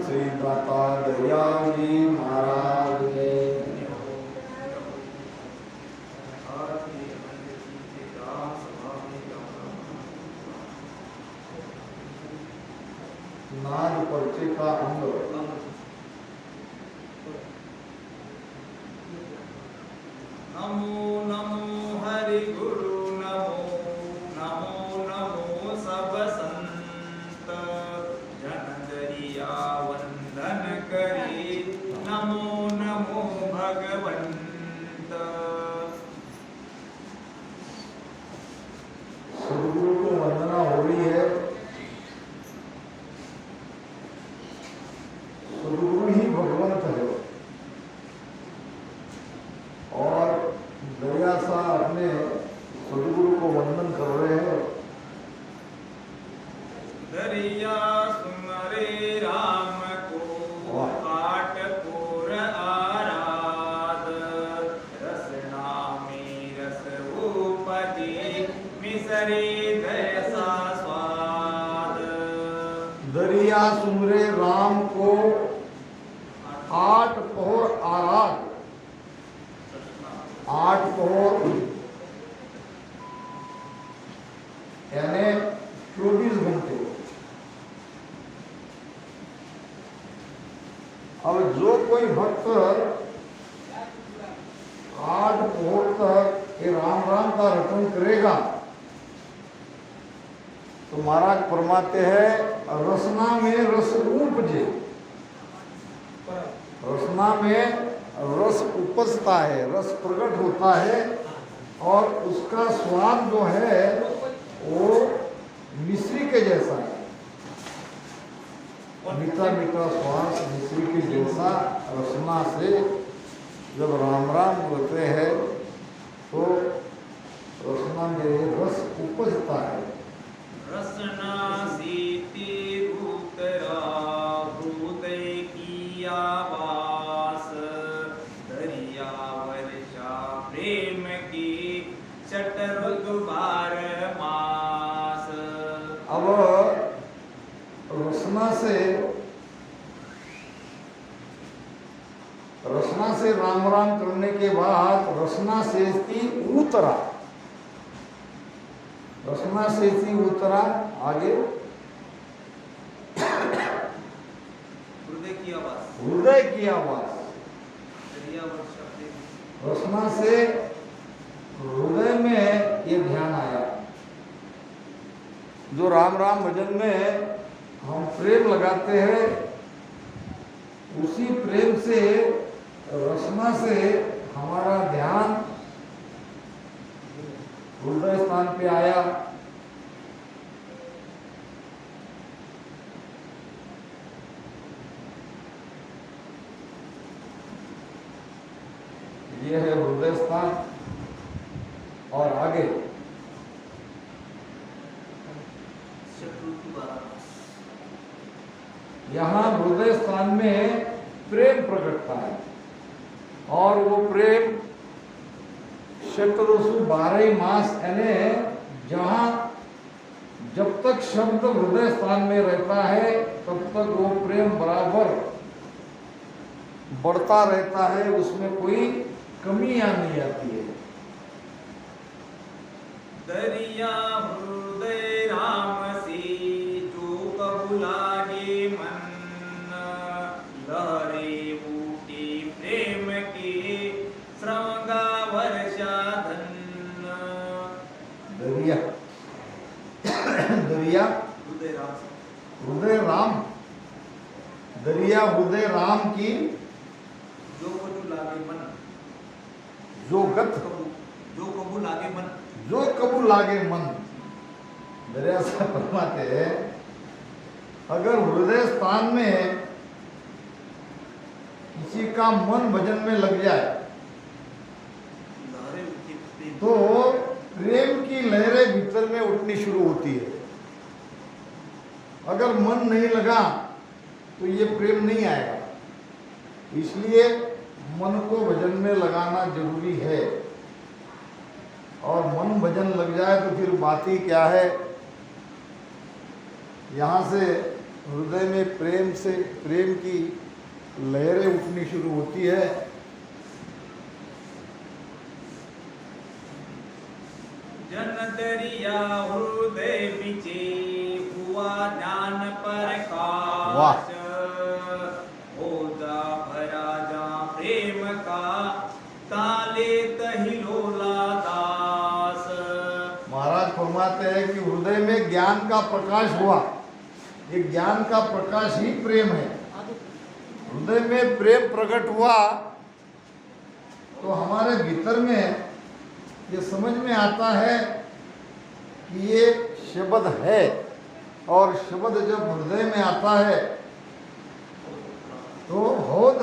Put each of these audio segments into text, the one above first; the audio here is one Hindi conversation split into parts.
श्री दाता दयाजी महाराज ने नाद पर्चे का अंग नमो नमो हरि गुरु नमो नमो नमो सब संत जन दरिया वंदन करी नमो नमो भगवंत। सदगुरु को वंदना हो रही है। सदगुरु ही भगवंत है और दया सा अपने सदगुरु को वंदन कर रहे हैं। दरिया सुमरे राम को आट पुर आराध रसना में रस उपजे मिसरे जैसा स्वाद। दरिया सुमरे राम को आठ पहर आराध। आठ पहर यानी 24 घंटे। अब जो कोई भक्त 8 पहर तक ये राम राम का रटन करेगा तो महाराज फरमाते हैं रसना में रस उपजे। रसना में रस उपजता है, रस प्रकट होता है और उसका स्वाद जो है वो मिश्री के जैसा है। मीठा मीठा स्वाद मिश्री के जैसा रसना से जब राम राम बोलते हैं तो रसना में रस उपजता है। रसना सीति भूतरा हृदय की आवास दरिया वर्षा प्रेम की चटरुद्ध बार मास। अब रसना से राम राम करने के बाद रसना से थी उतरा। रसना से थी उतरा आगे हृदय की आवाज। हृदय की आवाज। दरिया वर्षा प्रेम। रसना से हृदय में ये ध्यान आया। जो राम राम भजन में हम प्रेम लगाते हैं उसी प्रेम से रसना से हमारा ध्यान हृदय स्थान पे आया। ये है हृदय स्थान और आगे यहाँ हृदय स्थान में प्रेम प्रकटता है और वो प्रेम शतरसु 12 मास यानी जहाँ जब तक शब्द हृदय स्थान में रहता है तब तक वो प्रेम बराबर बढ़ता रहता है, उसमें कोई कमी नहीं आती है। दरिया हृदय राम से जो कबू लागे मन लहरे बूटी प्रेम के श्रृंगा वर्षा धन। दरिया दरिया हृदय राम हृदय राम दरिया हृदय राम की जो कबू लागे मन जो गत जो कबू लागे मन जो कबू लागे मन। दरिया से फरमाते हैं अगर हृदय स्थान में किसी का मन भजन में लग जाए तो प्रेम की लहरें भीतर में उठनी शुरू होती है। अगर मन नहीं लगा तो ये प्रेम नहीं आएगा। इसलिए मन को भजन में लगाना जरूरी है और मन भजन लग जाए तो फिर बात ही क्या है। यहाँ से हृदय में प्रेम की लहरें उठनी शुरू होती है। जन दरिया हृदय बिचे हुआ ज्ञान प्रकाश, हो जा भरा जा प्रेम का ताले तहिलोला दास। महाराज फरमाते हैं कि हृदय में ज्ञान का प्रकाश हुआ। ये ज्ञान का प्रकाश ही प्रेम है। हृदय में प्रेम प्रकट हुआ तो हमारे भीतर में ये समझ में आता है कि ये शब्द है, और शब्द जब हृदय में आता है तो हौद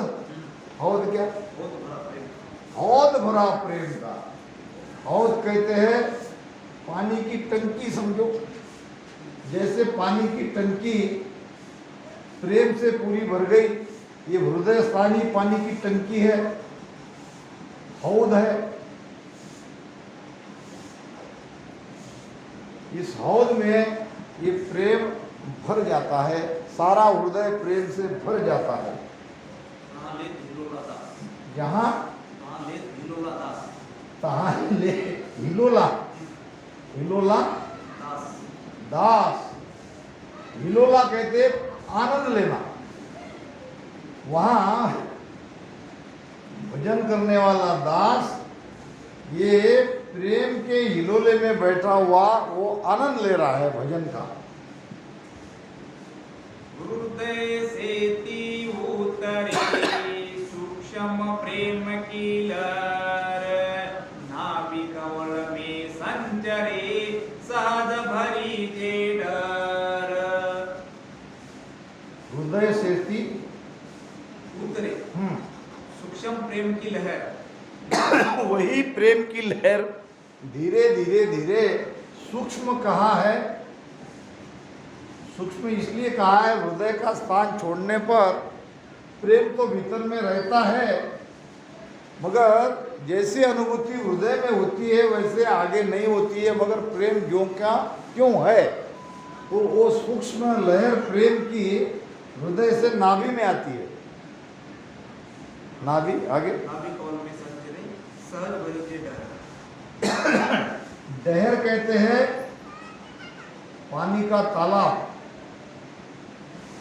क्या, हौद भरा प्रेम का। हौद कहते हैं पानी की टंकी, समझो जैसे पानी की टंकी प्रेम से पूरी भर गई, ये हृदय स्थानी पानी की टंकी है, हौद है। इस हौद में ये प्रेम भर जाता है, सारा हृदय प्रेम से भर जाता है। जहाँ तहाँ ले हिलोला, हिलोला दास, हिलोला कहते आनंद लेना। वहाँ भजन करने वाला दास ये प्रेम के हिलोले में बैठा हुआ वो आनंद ले रहा है भजन का। हृदय से उतरे सूक्ष्म प्रेम की लहर, नाभि कमल में संचरे सहज भरी जे डर। हृदय से उतरे सूक्ष्म प्रेम की लहर, वही प्रेम की लहर धीरे धीरे धीरे सूक्ष्म कहा है। सूक्ष्म इसलिए कहा है, हृदय का स्थान छोड़ने पर प्रेम तो भीतर में रहता है, मगर जैसी अनुभूति हृदय में होती है वैसे आगे नहीं होती है। मगर प्रेम क्यों है, तो वो सूक्ष्म लहर प्रेम की हृदय से नाभि में आती है। नाभि आगे, नाभि कमल में संचरे सहज भरी जे डर। डहर कहते हैं पानी का तालाब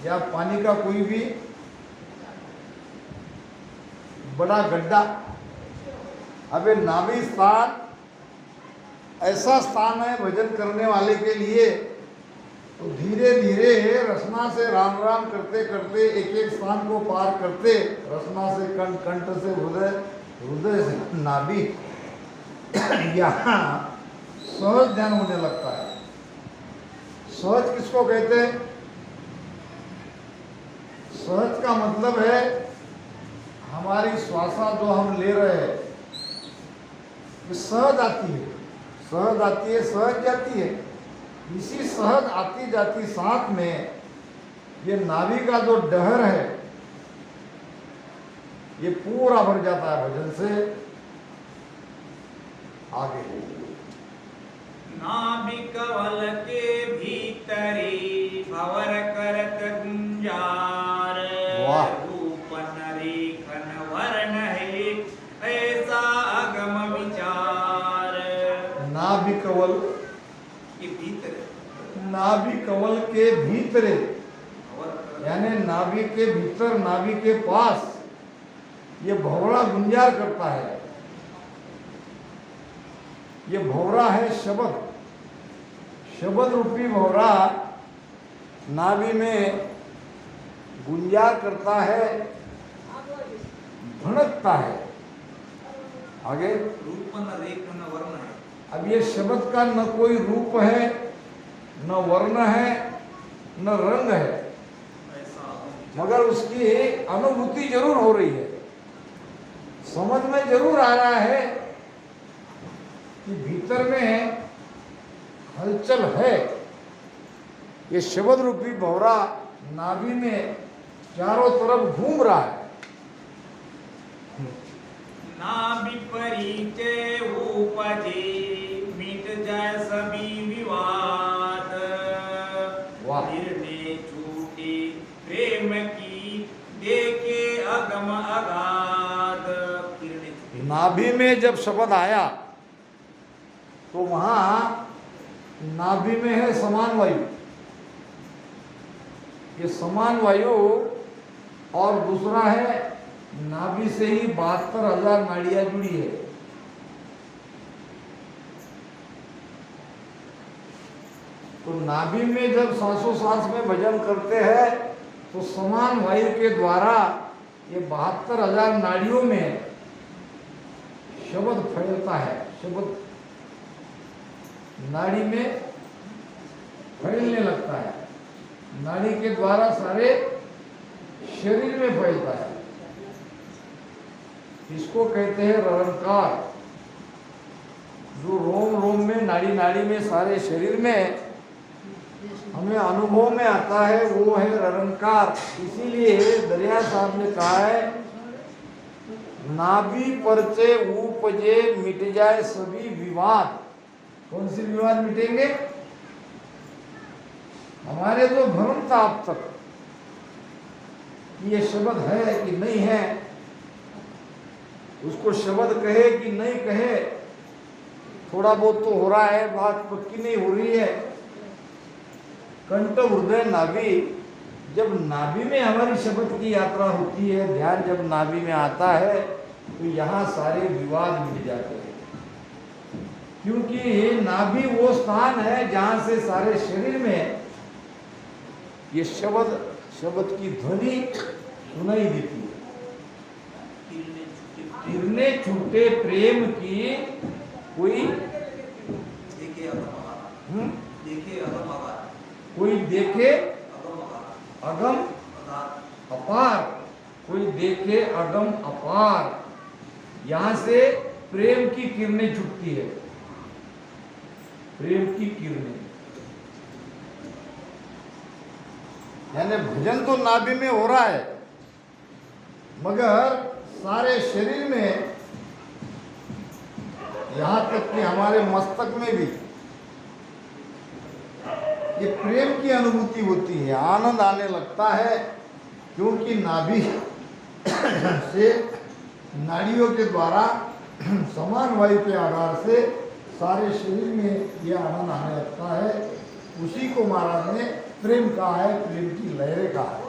या पानी का कोई भी बड़ा गड्ढा। अबे नाभि स्थान ऐसा स्थान है भजन करने वाले के लिए, तो धीरे धीरे रसना से राम राम करते करते एक एक स्थान को पार करते, रसना से कंठ, कंठ से हृदय, हृदय से नाभि, यहाँ सहज ध्यान होने लगता है। सहज किसको कहते हैं? सहज का मतलब है हमारी श्वासा जो हम ले रहे हैं ये सहज आती है, सहज आती है, सहज जाती है। इसी सहज आती जाती साथ में ये नाभि का जो डहर है ये पूरा भर जाता है भजन से। आगे नाभि कमल के भीतरी भवर करत गुंजार, रूप नरेखन वर्ण है ऐसा अगम विचार। नाभि कमल के भीतर, नाभि कमल के भीतरे यानी नाभि के भीतर, नाभि के पास ये भौरा गुंजार करता है। ये भौरा है शब्द, शब्द रूपी भौरा नाभि में गुंजार करता है, भड़कता है। आगे रूप नरेखन वर्ण है। अब ये शब्द का न कोई रूप है, न वर्ण है, न रंग है, मगर उसकी अनुभूति जरूर हो रही है, समझ में जरूर आ रहा है कि भीतर में हलचल है। ये शब्द रूपी भौरा नाभि में चारों तरफ घूम रहा है। नाभि परिचय उपजे मिट जाए सभी विवाद, निर्णय छूटे नाभि में जब शब्द आया तो वहाँ नाभि में है समान वायु, ये समान वायु, और दूसरा है नाभि से ही 72,000 नाड़ियां जुड़ी है। तो नाभि में जब सांसों में भजन करते हैं तो समान वायु के द्वारा ये 72,000 नाड़ियों में शब्द फैलता है, शब्द नाड़ी में फैलने लगता है, नाड़ी के द्वारा सारे शरीर में फैलता है। इसको कहते हैं ररंकार। जो रोम रोम में, नाड़ी नाड़ी में, सारे शरीर में हमें अनुभव में आता है, वो है ररंकार। इसीलिए दरिया साहब ने कहा है, नाभि परचे उपजे मिट जाए सभी विवाद। कौन सी विवाद मिटेंगे? हमारे जो भ्रम था अब तक ये शब्द है कि नहीं है, उसको शब्द कहे कि नहीं कहे, थोड़ा बहुत तो हो रहा है, बात पक्की नहीं हो रही है। कंठ हृदय नाभि, जब नाभि में हमारी शब्द की यात्रा होती है, ध्यान जब नाभि में आता है तो यहाँ सारे विवाद मिट जाते हैं। क्योंकि नाभि वो स्थान है जहाँ से सारे शरीर में ये शब्द की ध्वनि सुनाई देती है। किरने छूटे प्रेम की कोई देखे कोई देखे अगम अपार, कोई देखे अगम अपार। यहाँ से प्रेम की किरणें छूटती है, प्रेम की किरणें। यानी भजन तो नाभि में हो रहा है, मगर सारे शरीर में, यहाँ तक कि हमारे मस्तक में भी ये प्रेम की अनुभूति होती है, आनंद आने लगता है। क्योंकि नाभि से नाड़ियों के द्वारा समान वायु के आधार से सारे शरीर में यह आनंद आने लगता है। उसी को महाराज ने प्रेम कहा है, प्रेम की लहरें कहा है।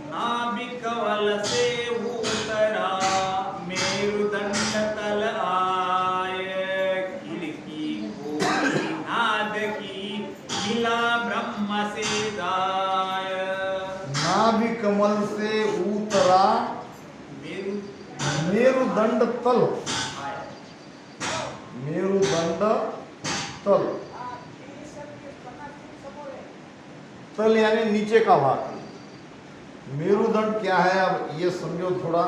नाभि कवल से उतरा मेरुदंड तल आय, खिड़की खोली नाद की मिला ब्रह्म से दाय। नाभि कमल से उतरा मेरुदंड तल, मेरुदंड तल, तल यानी नीचे का भाग। मेरुदंड क्या है, अब ये समझो थोड़ा।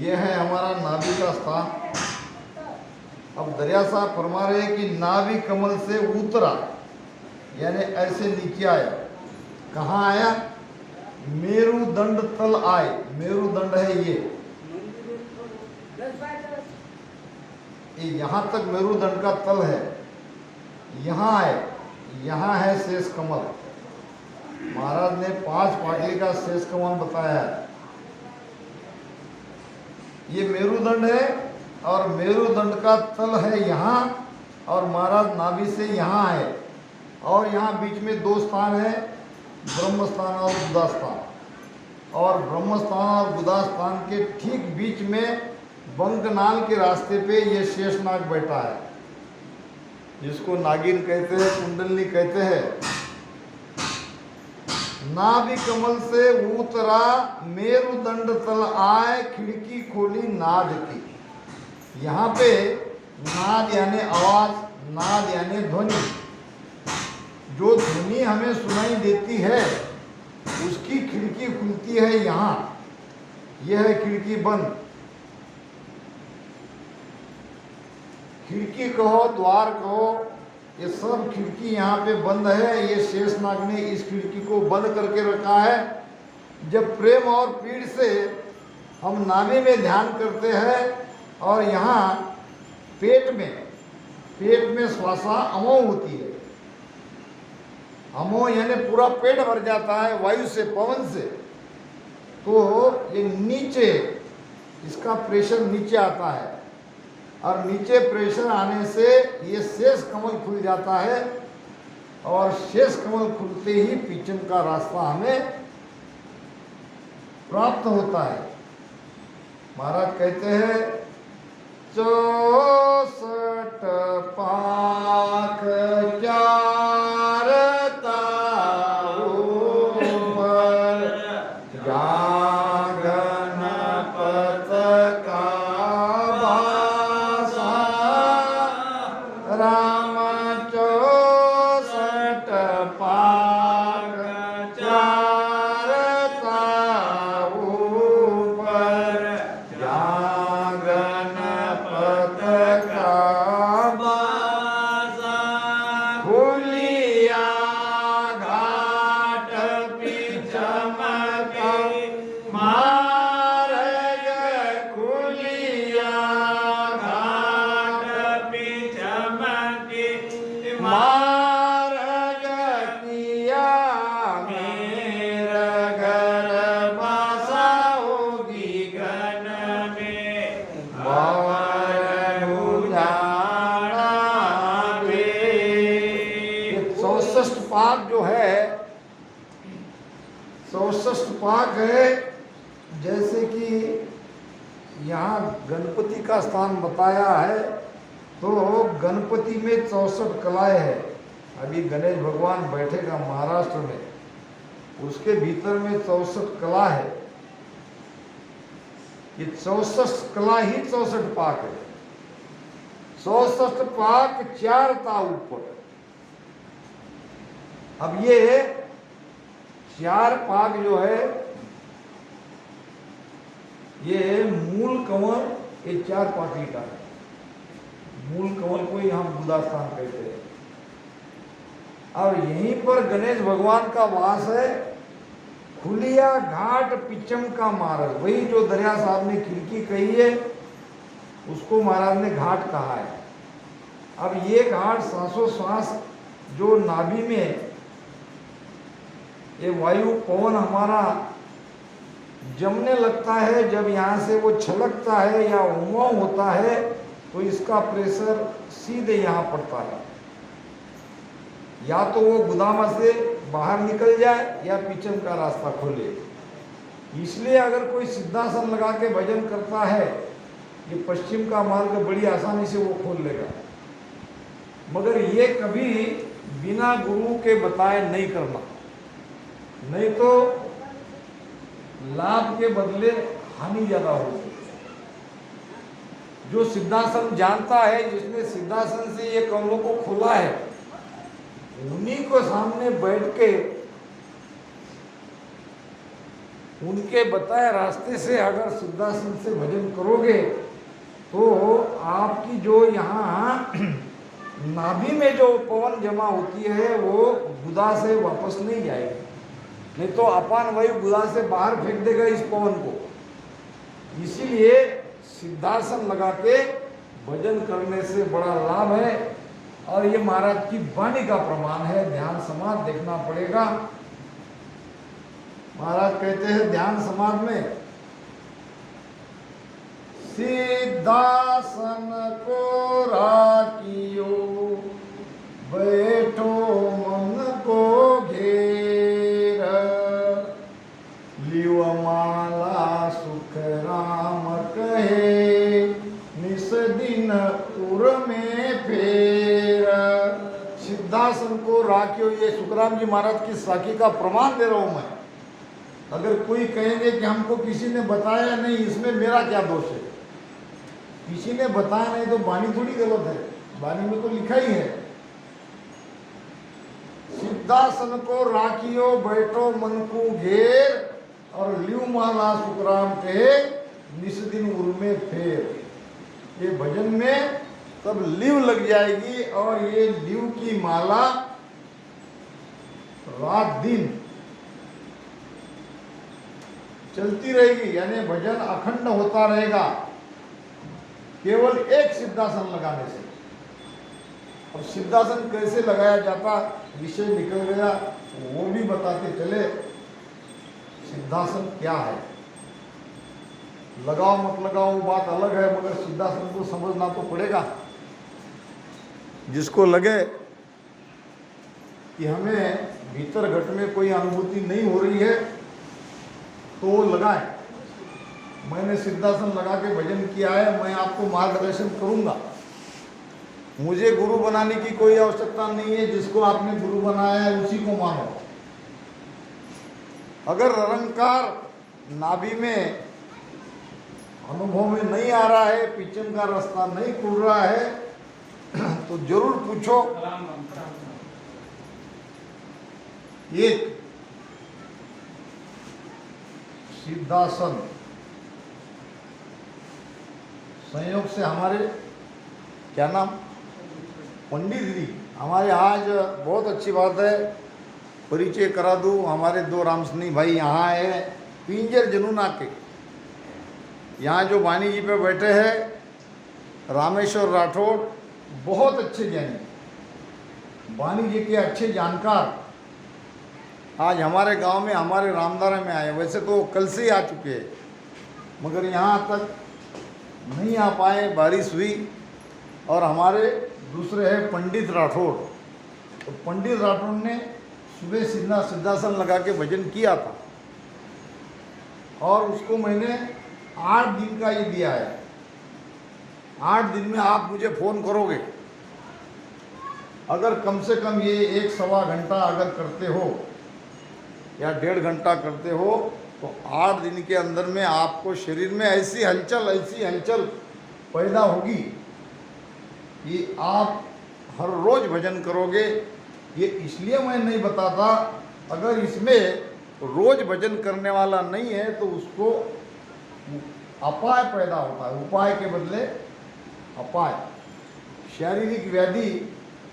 यह है हमारा नाभि का स्थान। अब दरिया साहब फरमा रहे हैं कि नाभि कमल से उतरा, यानी ऐसे नीचे आया। कहाँ आया? मेरुदंड तल आए। मेरुदंड है ये यहाँ तक मेरुदंड का तल है। यहाँ आए, यहाँ है शेष कमल। महाराज ने 5 पाटली का शेष कमल बताया है। ये मेरुदंड है और मेरुदंड का तल है यहाँ, और महाराज नाभि से यहाँ है। और यहाँ बीच में 2 स्थान है, ब्रह्म स्थान और बुधा स्थान। और ब्रह्म स्थान और बुधा स्थान के ठीक बीच में बंकनाल के रास्ते पे ये शेषनाग बैठा है, जिसको नागिन कहते हैं, कुंडलनी कहते हैं। नाभि कमल से उतरा मेरुदंड तल आए, खिड़की खोली नाद की। यहाँ पे नाद यानी आवाज, नाद यानी ध्वनि। जो ध्वनि हमें सुनाई देती है उसकी खिड़की खुलती है यहाँ। यह है खिड़की बंद। खिड़की कहो, द्वार कहो, ये सब खिड़की यहाँ पे बंद है। ये शेषनाग ने इस खिड़की को बंद करके रखा है। जब प्रेम और पीड़ से हम नाभि में ध्यान करते हैं और यहाँ पेट में श्वासा अमोघ होती है, अमो यानी पूरा पेट भर जाता है वायु से, पवन से, तो ये नीचे इसका प्रेशर नीचे आता है और नीचे प्रेशर आने से ये शेष कमल खुल जाता है और शेष कमल खुलते ही पिचम का रास्ता हमें प्राप्त होता है। महाराज कहते हैं 64 पाक चारता ऊपर गगन पथ का भाषा राम 64 पाक चारता ऊपर गगन पथ का खुलिया घाट पिचमक मार्ग खुलिया घाट मार्ग किया मेरा घर बसा होगी गन में भंवर उजाड़ा दे। ये 64 पाक जो है, 64 पाक है, जैसे कि यहाँ गणपति का स्थान बताया है तो गणपति में 64 कलाएं हैं। अभी गणेश भगवान बैठेगा महाराष्ट्र में, उसके भीतर में 64 कला है। ये 64 कला ही 64 पाक है। 64 पाक 4 ता ऊपर। अब ये 4 पाक जो है, ये मूल कंवल ये 4 पाकी का है। मूल कंवल को ही हम बुधा स्थान कहते हैं। और यहीं पर गणेश भगवान का वास है। खुलिया घाट पिचम का मार्ग, वही जो दरिया साहब ने खिड़की कही है उसको महाराज ने घाट कहा है। अब ये घाट सांसों सांस जो नाभि में ये वायु पवन हमारा जमने लगता है, जब यहाँ से वो छलकता है या उमाऊ होता है तो इसका प्रेशर सीधे यहाँ पड़ता है। या तो वो गुदामा से बाहर निकल जाए या पिचम का रास्ता खोले। इसलिए अगर कोई सिद्धासन लगा के भजन करता है, ये पश्चिम का मार्ग बड़ी आसानी से वो खोल लेगा। मगर ये कभी बिना गुरु के बताए नहीं करना, नहीं तो लाभ के बदले हानि ज्यादा होगी। जो सिद्धासन जानता है, जिसने सिद्धासन से ये कमलों को खोला है, उन्हीं को सामने बैठ के उनके बताए रास्ते से अगर सिद्धासन से भजन करोगे तो आपकी जो यहाँ नाभि में जो पवन जमा होती है वो गुदा से वापस नहीं जाएगी। नहीं तो अपान वायु गुदा से बाहर फेंक देगा इस पवन को। इसीलिए सिद्धासन लगा के भजन करने से बड़ा लाभ है। और ये महाराज की वाणी का प्रमाण है। ध्यान समाज देखना पड़ेगा। महाराज कहते हैं ध्यान समाज में सिद्धासन को राखियो बैठो मन को घेर लियो माला सुख राम कहे निस दिन उर में फेर। सिद्धासन को राखियो, ये सुखराम जी महाराज की साखी का प्रमाण दे रहा हूं मैं। अगर कोई कहेंगे कि हमको किसी ने बताया नहीं, इसमें मेरा क्या दोष है? किसी ने बताया नहीं तो वाणी थोड़ी गलत है, वाणी में तो लिखा ही है। सिद्धासन को राखियो बैठो मन को घेर और लिव माला सुखराम के निस दिन उर में फेर। ये भजन में तब लिव लग जाएगी और ये लिव की माला रात दिन चलती रहेगी, यानी भजन अखंड होता रहेगा केवल एक सिद्धासन लगाने से। अब सिद्धासन कैसे लगाया जाता, विषय निकल गया, वो भी बताते चले। सिद्धासन क्या है, लगाओ मत लगाओ वो बात अलग है, मगर सिद्धासन को समझना तो पड़ेगा। जिसको लगे कि हमें भीतर घट में कोई अनुभूति नहीं हो रही है तो वो लगाए। मैंने सिद्धासन लगा के भजन किया है, मैं आपको मार्गदर्शन करूंगा। मुझे गुरु बनाने की कोई आवश्यकता नहीं है, जिसको आपने गुरु बनाया है उसी को मानो। अगर निरंकार नाभि में अनुभव में नहीं आ रहा है, पिचन का रास्ता नहीं खुल रहा है, तो जरूर पूछो। एक सिद्धासन संयोग से हमारे क्या नाम पंडित जी हमारे, आज बहुत अच्छी बात है, परिचय करा दूँ। हमारे दो रामसनी भाई यहाँ आए हैं, पिंजर जनुना के। यहाँ जो वाणी जी पे बैठे हैं रामेश्वर राठौड़, बहुत अच्छे ज्ञानी, वाणी जी के अच्छे जानकार, आज हमारे गांव में, हमारे रामदारा में आए। वैसे तो कल से ही आ चुके हैं, मगर यहाँ तक नहीं आ पाए, बारिश हुई। और हमारे दूसरे हैं पंडित राठौड़, तो पंडित राठौड़ ने सुबह सिद्धासन लगा के भजन किया था, और उसको मैंने 8 दिन का ये दिया है। 8 दिन में आप मुझे फ़ोन करोगे, अगर कम से कम ये 1-1.25 घंटा अगर करते हो या 1.5 घंटा करते हो, तो 8 दिन के अंदर में आपको शरीर में ऐसी हलचल पैदा होगी कि आप हर रोज भजन करोगे। ये इसलिए मैं नहीं बताता, अगर इसमें रोज भजन करने वाला नहीं है तो उसको अपाय पैदा होता है, उपाय के बदले अपाय, शारीरिक व्याधि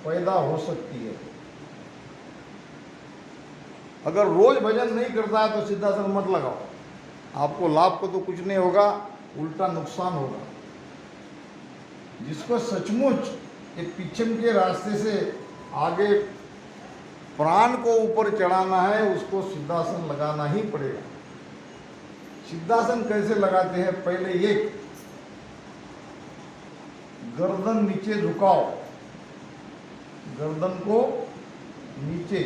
पैदा हो सकती है। अगर रोज भजन नहीं करता है तो सिद्धासन मत लगाओ, आपको लाभ को तो कुछ नहीं होगा, उल्टा नुकसान होगा। जिसको सचमुच एक पिछम के रास्ते से आगे प्राण को ऊपर चढ़ाना है, उसको सिद्धासन लगाना ही पड़ेगा। सिद्धासन कैसे लगाते हैं, पहले एक गर्दन नीचे झुकाओ, गर्दन को नीचे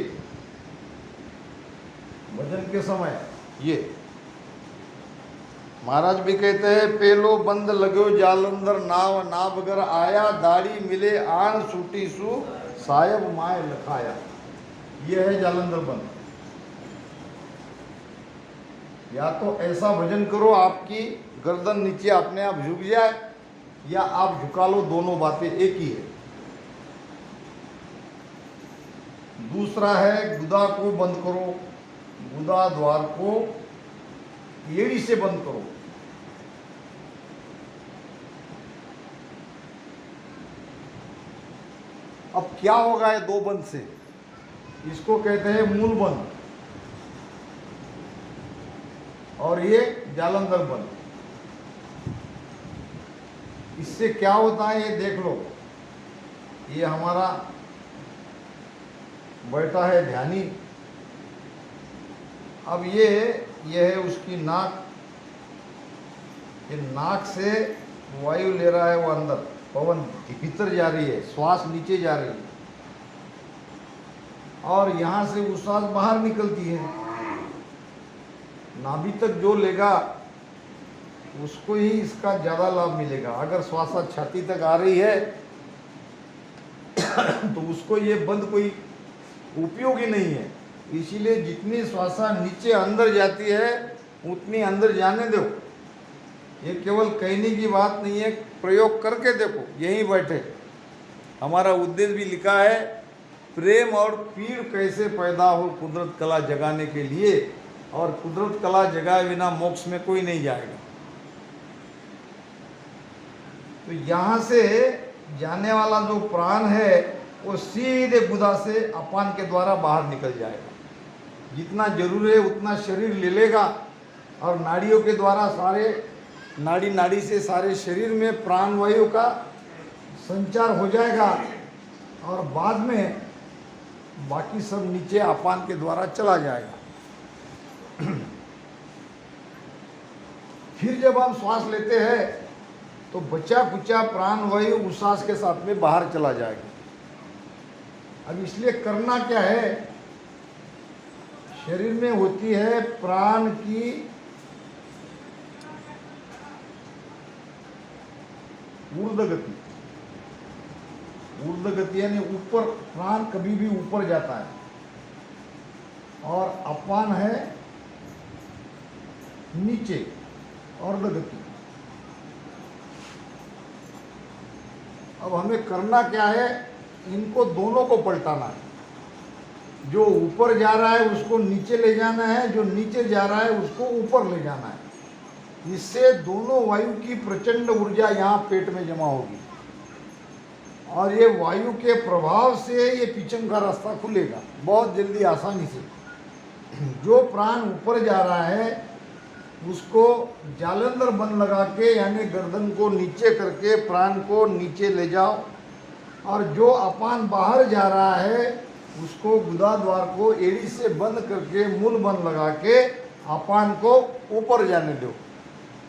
भजन के समय। ये महाराज भी कहते हैं, पेलो बंद लगो जालंधर नाव, नाभगर आया, दाढ़ी मिले आन सूटी सु, साहेब माए लखाया। ये है जालंधर बंद। या तो ऐसा भजन करो आपकी गर्दन नीचे अपने आप झुक जाए, या आप झुका लो, दोनों बातें एक ही है। दूसरा है गुदा को बंद करो, गुदा द्वार को एड़ी से बंद करो। अब क्या होगा ये 2 बंद से, इसको कहते हैं मूल बंद, और ये जालंधर बंद। इससे क्या होता है ये देख लो। ये हमारा बैठा है ध्यानी, अब ये है उसकी नाक, ये नाक से वायु ले रहा है, वो अंदर पवन भीतर जा रही है, श्वास नीचे जा रही है, और यहाँ से वो श्वास बाहर निकलती है। नाभि तक जो लेगा उसको ही इसका ज़्यादा लाभ मिलेगा। अगर श्वास छाती तक आ रही है तो उसको ये बंद कोई उपयोगी नहीं है। इसीलिए जितनी श्वास नीचे अंदर जाती है उतनी अंदर जाने दो। ये केवल कहने की बात नहीं है, प्रयोग करके देखो, यहीं बैठे। हमारा उद्देश्य भी लिखा है, प्रेम और पीड़ कैसे पैदा हो कुदरत कला जगाने के लिए, और कुदरत कला जगाए बिना मोक्ष में कोई नहीं जाएगा। तो यहाँ से जाने वाला जो प्राण है वो सीधे गुदा से अपान के द्वारा बाहर निकल जाएगा। जितना जरूरी है उतना शरीर ले लेगा, और नाड़ियों के द्वारा सारे नाड़ी से सारे शरीर में प्राण वायु का संचार हो जाएगा। और बाद में बाकी सब नीचे अपान के द्वारा चला जाएगा। फिर जब हम श्वास लेते हैं तो बचा कुचा प्राण वायु उस श्वास के साथ में बाहर चला जाएगा। अब इसलिए करना क्या है, शरीर में होती है प्राण की ऊर्ध्व गति। ऊर्ध्व गति यानी ऊपर, प्राण कभी भी ऊपर जाता है, और अपान है नीचे, अर्ध गति। अब हमें करना क्या है, इनको दोनों को पलटाना है। जो ऊपर जा रहा है उसको नीचे ले जाना है, जो नीचे जा रहा है उसको ऊपर ले जाना है। इससे दोनों वायु की प्रचंड ऊर्जा यहाँ पेट में जमा होगी, और ये वायु के प्रभाव से ये पिचम का रास्ता खुलेगा बहुत जल्दी, आसानी से। जो प्राण ऊपर जा रहा है उसको जालंधर बंद लगा के, यानी गर्दन को नीचे करके प्राण को नीचे ले जाओ, और जो अपान बाहर जा रहा है उसको गुदा द्वार को एड़ी से बंद करके, मूल बंद लगा के अपान को ऊपर जाने दो।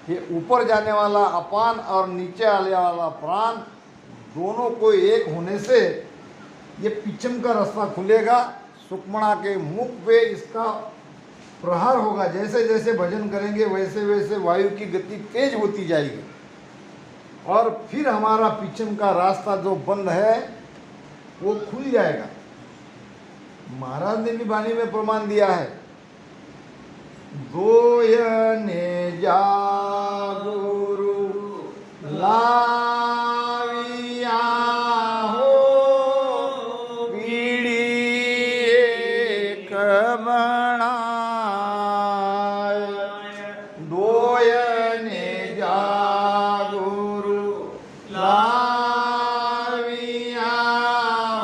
ये ऊपर जाने वाला अपान और नीचे आने वाला प्राण दोनों को एक होने से ये पिचम का रास्ता खुलेगा। सुक्मणा के मुख पे इसका प्रहार होगा। जैसे जैसे भजन करेंगे वैसे वैसे वायु की गति तेज होती जाएगी, और फिर हमारा पिचम का रास्ता जो बंद है वो खुल जाएगा। महाराज ने भी वाणी में प्रमाण दिया है, दोयने जागुरु लाविया हो पीड़ी एक बनाए। दोयने जागुरु लाविया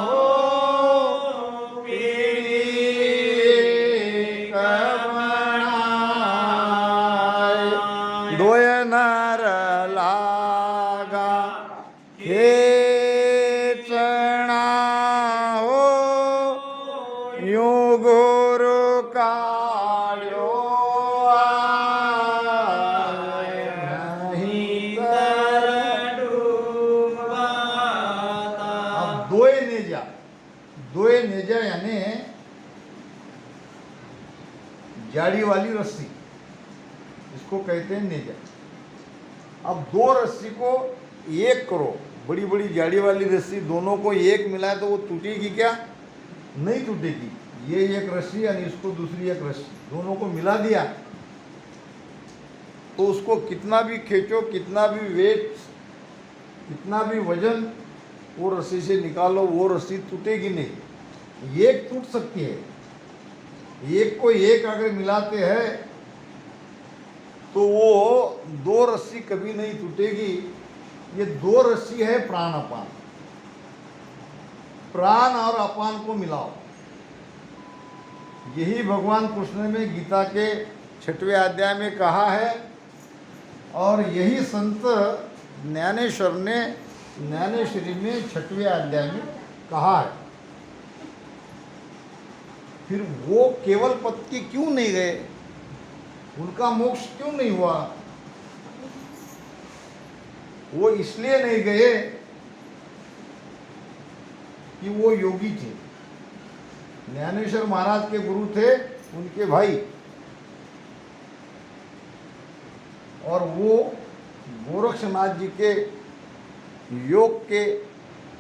हो पीड़ी एक बनाए। दोय नर लागा खेचना हो यूं गुरु काढ़ो आए नहीं तर डूबाता। अब दोय नेजा, दोय नेजा यानी जाड़ी वाली रस्सी, इसको कहते हैं नेजा। अब दो रस्सी को एक करो, बड़ी बड़ी जाड़ी वाली रस्सी दोनों को एक मिलाए तो वो टूटेगी क्या? नहीं टूटेगी। ये एक रस्सी यानी इसको दूसरी एक रस्सी, दोनों को मिला दिया तो उसको कितना भी खींचो, कितना भी वेट, कितना भी वजन वो रस्सी से निकालो, वो रस्सी टूटेगी नहीं। एक टूट सकती है, एक को एक अगर मिलाते हैं तो वो दो रस्सी कभी नहीं टूटेगी। ये दो रस्सी है प्राण अपान। प्राण और अपान को मिलाओ। यही भगवान कृष्ण ने गीता के 6वें अध्याय में कहा है, और यही संत ज्ञानेश्वर ने ज्ञानेश्वरी में 6वें अध्याय में कहा है। फिर वो केवल पद के क्यों नहीं गए? उनका मोक्ष क्यों नहीं हुआ? वो इसलिए नहीं गए कि वो योगी थे। ज्ञानेश्वर महाराज के गुरु थे उनके भाई, और वो गोरक्षनाथ जी के योग के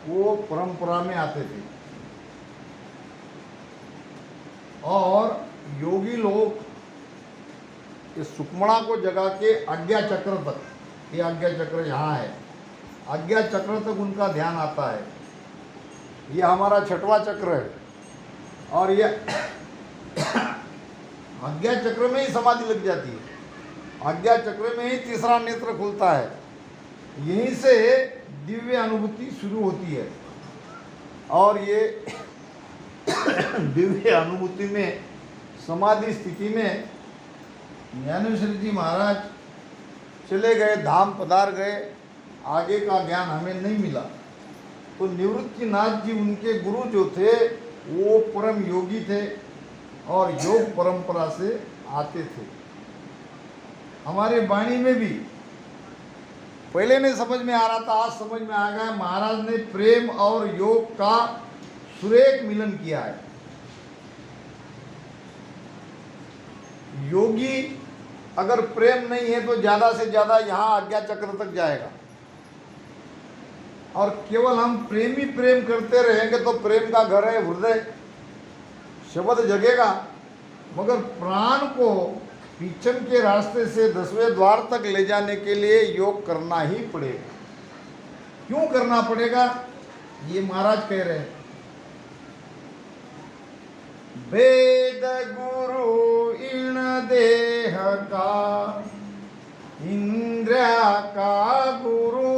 वो परंपरा में आते थे। और योगी लोग इस सुक्मणा को जगा के आज्ञा चक्र तक, ये आज्ञा चक्र यहाँ है, आज्ञा चक्र तक उनका ध्यान आता है। ये हमारा 6वां चक्र है, और ये आज्ञा चक्र में ही समाधि लग जाती है। आज्ञा चक्र में ही तीसरा नेत्र खुलता है। यहीं से दिव्य अनुभूति शुरू होती है, और ये दिव्य अनुभूति में, समाधि स्थिति में ज्ञानेश्वर जी महाराज चले गए, धाम पधार गए। आगे का ज्ञान हमें नहीं मिला। तो निवृत्तिनाथ जी उनके गुरु जो थे वो परम योगी थे और योग परंपरा से आते थे। हमारे वाणी में भी पहले नहीं समझ में आ रहा था, आज समझ में आ गया। महाराज ने प्रेम और योग का सुरेख मिलन किया है। योगी अगर प्रेम नहीं है तो ज्यादा से ज्यादा यहाँ आज्ञा चक्र तक जाएगा, और केवल हम प्रेम ही प्रेम करते रहेंगे तो प्रेम का घर है हृदय, शब्द जगेगा, मगर प्राण को पीछन के रास्ते से 10वें द्वार तक ले जाने के लिए योग करना ही पड़ेगा। क्यों करना पड़ेगा? ये महाराज कह रहे हैं, वेद गुरु इन देह का, इंद्रिया का गुरु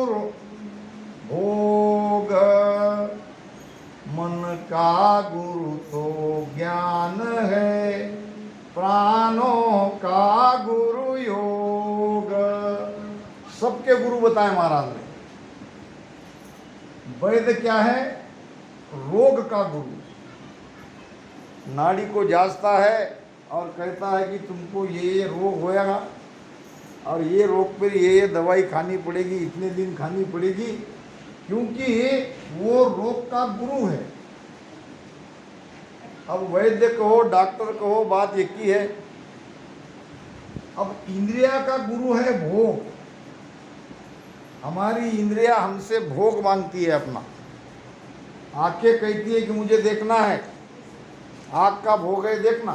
भोग, मन का गुरु तो ज्ञान है, प्राणों का गुरु योग। सबके गुरु बताए महाराज ने। वैद्य क्या है? रोग का गुरु। नाड़ी को जांचता है और कहता है कि तुमको ये रोग होएगा और ये रोग पर ये दवाई खानी पड़ेगी, इतने दिन खानी पड़ेगी, क्योंकि वो रोग का गुरु है। अब वैद्य कहो डॉक्टर कहो, बात एक ही है। अब इंद्रिया का गुरु है भोग। हमारी इंद्रिया हमसे भोग मांगती है अपना। आंखें कहती है कि मुझे देखना है, आँख का भोग है देखना।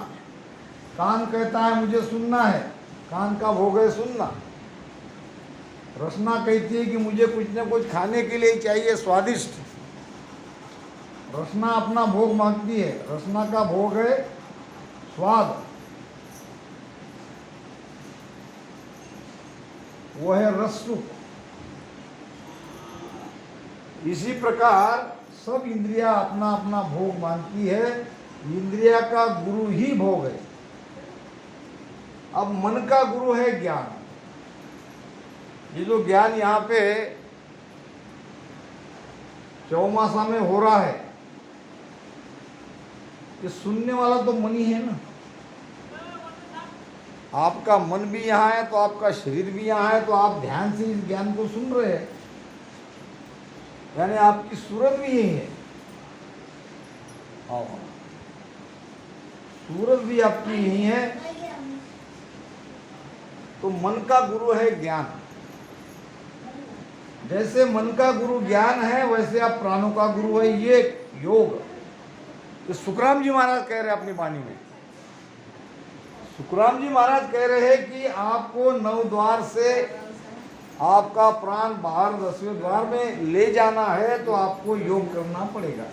कान कहता है मुझे सुनना है, कान का भोग है सुनना। रसना कहती है कि मुझे कुछ न कुछ खाने के लिए चाहिए स्वादिष्ट। रसना अपना भोग मांगती है, रसना का भोग है स्वाद, वो है रस सुख। इसी प्रकार सब इंद्रिया अपना अपना भोग मांगती है, इंद्रिया का गुरु ही भोग है। अब मन का गुरु है ज्ञान। ये जो ज्ञान यहाँ पे चौमासा में हो रहा है, ये सुनने वाला तो मन ही है ना। आपका मन भी यहाँ है तो आपका शरीर भी यहाँ है, तो आप ध्यान से इस ज्ञान को सुन रहे हैं, यानी आपकी सूरत भी यही है। सूरत भी आपकी यही है। तो मन का गुरु है ज्ञान। जैसे मन का गुरु ज्ञान है, वैसे आप प्राणों का गुरु है ये योग। तो सुखराम जी महाराज कह रहे हैं अपनी वाणी में, सुखराम जी महाराज कह रहे हैं कि आपको 9 द्वार से आपका प्राण बाहर 10वें द्वार में ले जाना है तो आपको योग करना पड़ेगा।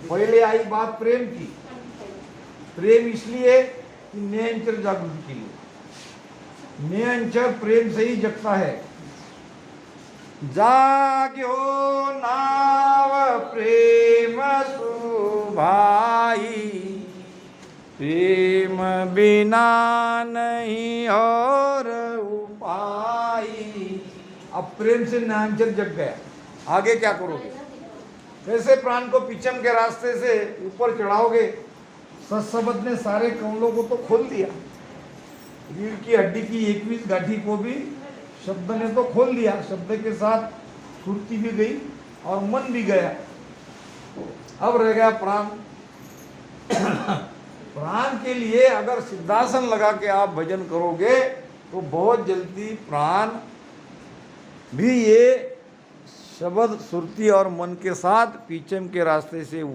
पहले आई बात प्रेम की। प्रेम इसलिए कि नेयंचर जागृति के लिए। नेयंचर प्रेम से ही जगता है। जाग्यो नाव प्रेम सुभाई, प्रेम बिना नहीं और उपाई। अब प्रेम से नांचर जग गया, आगे क्या करोगे? कैसे प्राण को पिचम के रास्ते से ऊपर चढ़ाओगे? सत्सबद ने सारे कमलों को तो खोल दिया, रीढ़ की हड्डी की 21 गांठी को भी शब्द ने तो खोल दिया। शब्द के साथ सुरती भी गई और मन भी गया। अब रह गया प्राण। प्राण के लिए अगर सिद्धासन लगा के आप भजन करोगे तो बहुत जल्दी प्राण भी ये शब्द सुरती और मन के साथ पीछे के रास्ते से